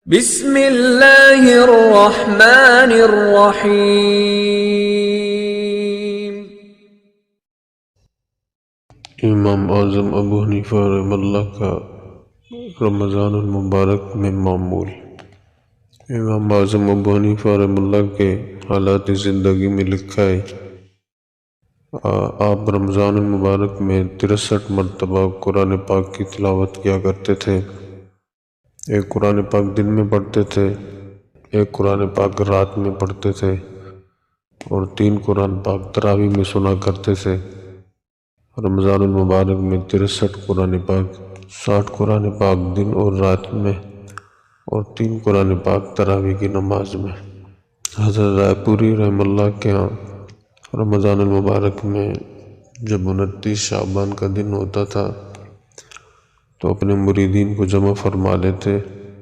بسم اللہ الرحمن الرحیم۔ امام اعظم ابو حنیفہ رحمہ اللہ کا رمضان المبارک میں معمول۔ امام اعظم ابو حنیفہ رحمہ اللہ کے حالات زندگی میں لکھا ہے، آپ رمضان المبارک میں 63 مرتبہ قرآن پاک کی تلاوت کیا کرتے تھے۔ ایک قرآن پاک دن میں پڑھتے تھے، ایک قرآن پاک رات میں پڑھتے تھے، اور 3 قرآن پاک تراویح میں سنا کرتے تھے۔ رمضان المبارک میں 63 قرآن پاک، 60 قرآن پاک دن اور رات میں، اور 3 قرآن پاک تراویح کی نماز میں۔ حضرت رائے پوری رحمہ اللہ کے ہاں رمضان المبارک میں جب 29 شعبان کا دن ہوتا تھا تو اپنے مریدین کو جمع فرما لیتے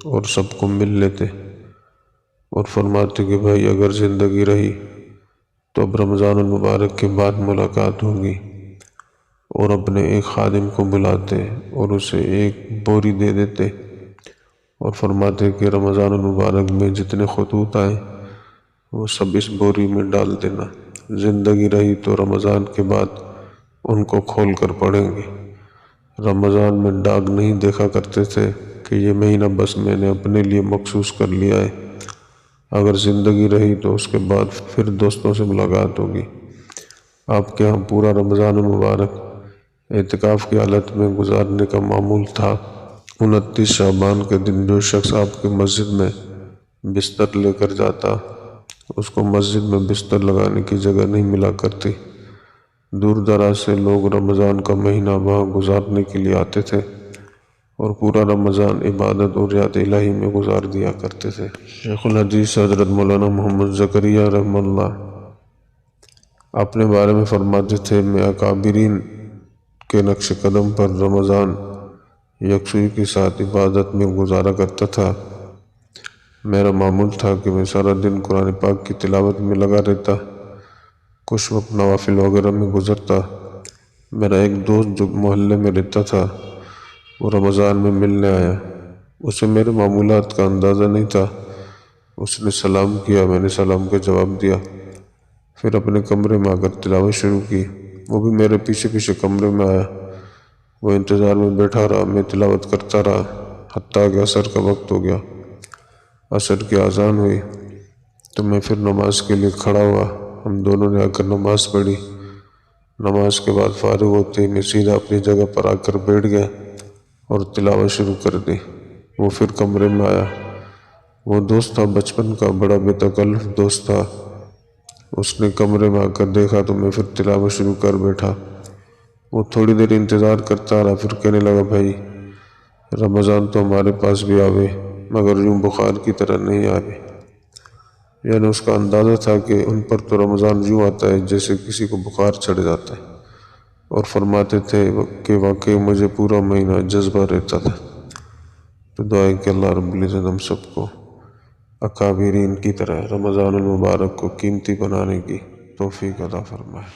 اور سب کو مل لیتے اور فرماتے کہ بھائی اگر زندگی رہی تو اب رمضان المبارک کے بعد ملاقات ہوگی، اور اپنے ایک خادم کو بلاتے اور اسے ایک بوری دے دیتے اور فرماتے کہ رمضان المبارک میں جتنے خطوط آئیں وہ سب اس بوری میں ڈال دینا، زندگی رہی تو رمضان کے بعد ان کو کھول کر پڑھیں گے۔ رمضان میں ڈاک نہیں دیکھا کرتے تھے کہ یہ مہینہ بس میں نے اپنے لیے مخصوص کر لیا ہے، اگر زندگی رہی تو اس کے بعد پھر دوستوں سے ملاقات ہوگی۔ آپ کے ہاں پورا رمضان المبارک اعتکاف کی حالت میں گزارنے کا معمول تھا۔ 29 شعبان کے دن جو شخص آپ کی مسجد میں بستر لے کر جاتا اس کو مسجد میں بستر لگانے کی جگہ نہیں ملا کرتی۔ دور دراز سے لوگ رمضان کا مہینہ وہاں گزارنے کے لیے آتے تھے اور پورا رمضان عبادت اور یاد الہی میں گزار دیا کرتے تھے۔ شیخ الحدیث حضرت مولانا محمد زکریا رحمہ اللہ اپنے بارے میں فرماتے تھے، میں اکابرین کے نقش قدم پر رمضان یکسوئی کے ساتھ عبادت میں گزارا کرتا تھا۔ میرا معمول تھا کہ میں سارا دن قرآن پاک کی تلاوت میں لگا رہتا، کچھ وقت نوافل وغیرہ میں گزرتا۔ میرا ایک دوست جو محلے میں رہتا تھا وہ رمضان میں ملنے آیا، اسے میرے معمولات کا اندازہ نہیں تھا۔ اس نے سلام کیا، میں نے سلام کا جواب دیا، پھر اپنے کمرے میں آ کر تلاوت شروع کی۔ وہ بھی میرے پیچھے پیچھے کمرے میں آیا، وہ انتظار میں بیٹھا رہا، میں تلاوت کرتا رہا حتیٰ کہ عصر کا وقت ہو گیا۔ عصر کی اذان ہوئی تو میں پھر نماز کے لیے کھڑا ہوا، ہم دونوں نے آ کر نماز پڑھی۔ نماز کے بعد فارغ ہوتے ہی میں سیدھا اپنی جگہ پر آ کر بیٹھ گیا اور تلاوت شروع کر دی۔ وہ پھر کمرے میں آیا، وہ دوست تھا بچپن کا، بڑا بے تکلف دوست تھا۔ اس نے کمرے میں آ کر دیکھا تو میں پھر تلاوت شروع کر بیٹھا۔ وہ تھوڑی دیر انتظار کرتا رہا، پھر کہنے لگا، بھائی رمضان تو ہمارے پاس بھی آوے مگر یوں بخار کی طرح نہیں آوے۔ یعنی اس کا اندازہ تھا کہ ان پر تو رمضان یوں آتا ہے جیسے کسی کو بخار چڑھ جاتا ہے، اور فرماتے تھے کہ واقعی مجھے پورا مہینہ جذبہ رہتا تھا۔ تو دعا کہ اللہ رب العزت ہم سب کو اکابرین کی طرح رمضان المبارک کو قیمتی بنانے کی توفیق عطا فرمائے۔